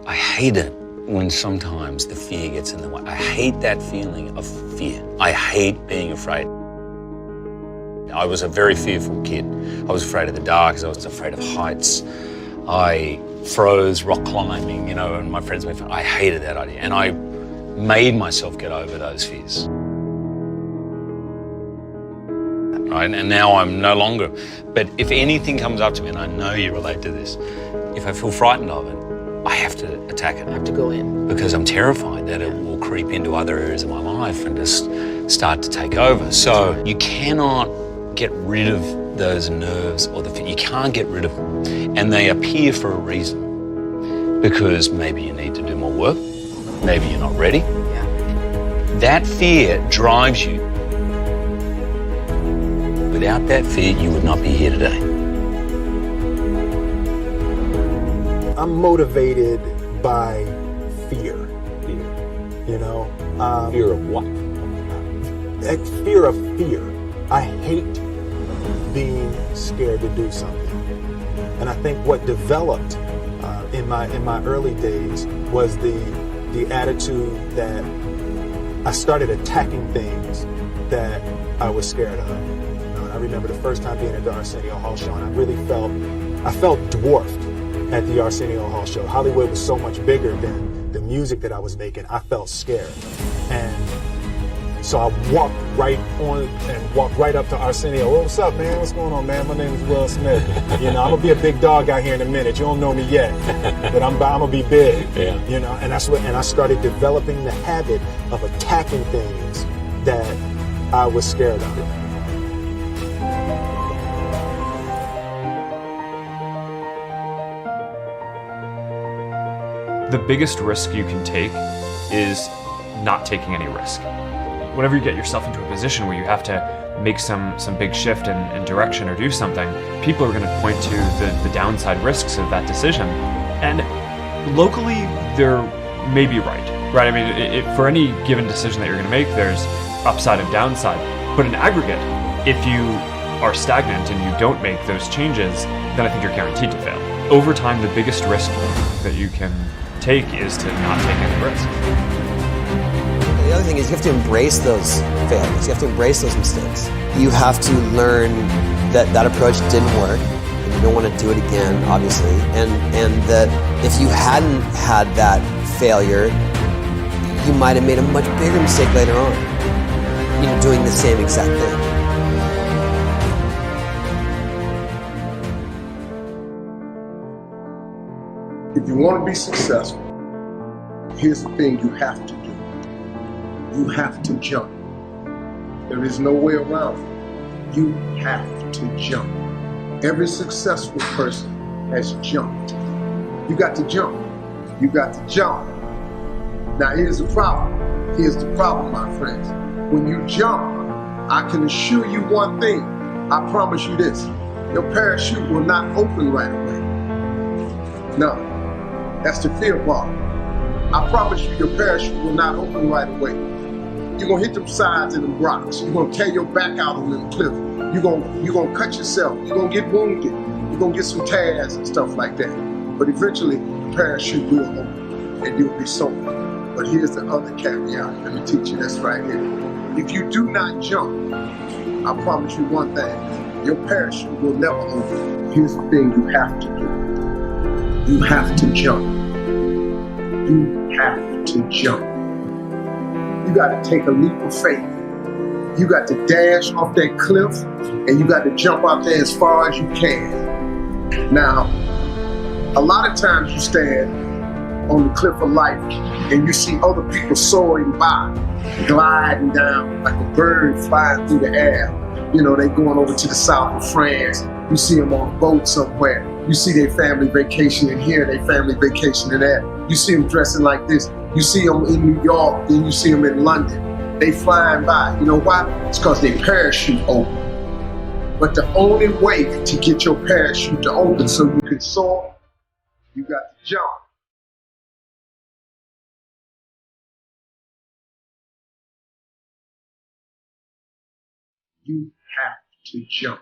I hate it when sometimes the fear gets in the way. I hate that feeling of fear. I hate being afraid. I was a very fearful kid. I was afraid of the dark, I was afraid of heights. I froze rock climbing, and my friends made fun. I hated that idea, and I made myself get over those fears. Right? And now I'm no longer. But if anything comes up to me, and I know you relate to this, if I feel frightened of it, I have to attack it. I have to go in. Because I'm terrified that it will creep into other areas of my life and just start to take over. So you cannot get rid of those nerves or the fear. You can't get rid of them. And they appear for a reason. Because maybe you need to do more work. Maybe you're not ready. Yeah. That fear drives you. Without that fear, you would not be here today. I'm motivated by fear. Fear of what? Fear of fear. I hate being scared to do something. And I think what developed in my early days was the attitude that I started attacking things that I was scared of. And I remember the first time being at the Arsenio Hall show, and I felt dwarfed at the Arsenio Hall show. Hollywood was so much bigger than the music that I was making. I felt scared. And so I walked right up to Arsenio. Oh, what's up, man? What's going on, man? My name is Will Smith. I'm gonna be a big dog out here in a minute. You don't know me yet, but I'm gonna be big. Yeah. And I started developing the habit of attacking things that I was scared of. The biggest risk you can take is not taking any risk. Whenever you get yourself into a position where you have to make some big shift in direction or do something, people are going to point to the downside risks of that decision. And locally, they're maybe right? I mean, for any given decision that you're going to make, there's upside and downside. But in aggregate, if you are stagnant and you don't make those changes, then I think you're guaranteed to fail. Over time, the biggest risk that you can take is to not take any risk. The other thing is you have to embrace those failures. You have to embrace those mistakes. You have to learn that approach didn't work. And you don't want to do it again, obviously. And that if you hadn't had that failure, you might have made a much bigger mistake later on. Doing the same exact thing. If you want to be successful, here's the thing you have to do. You have to jump. There is no way around it. You have to jump. Every successful person has jumped. You got to jump. You got to jump. Now here's the problem. Here's the problem, my friends. When you jump, I can assure you one thing. I promise you this. Your parachute will not open right away. No. That's the fear part. I promise you your parachute will not open right away. You're gonna hit them sides and them rocks. You're gonna tear your back out on them cliff. You're gonna cut yourself. You're gonna get wounded. You're gonna get some tears and stuff like that. But eventually, the parachute will open and you'll be sober. But here's the other caveat. Let me teach you this right here. If you do not jump, I promise you one thing. Your parachute will never open. Here's the thing you have to do. You have to jump. You have to jump. You got to take a leap of faith. You got to dash off that cliff and you got to jump out there as far as you can. Now, a lot of times you stand on the cliff of life and you see other people soaring by, gliding down like a bird flying through the air. They going over to the south of France. You see them on a boat somewhere. You see their family vacationing here, their family vacationing there. You see them dressing like this. You see them in New York, then you see them in London. They flying by. You know why? It's because their parachute open. But the only way to get your parachute to open so you can soar, you got to jump. You have to jump.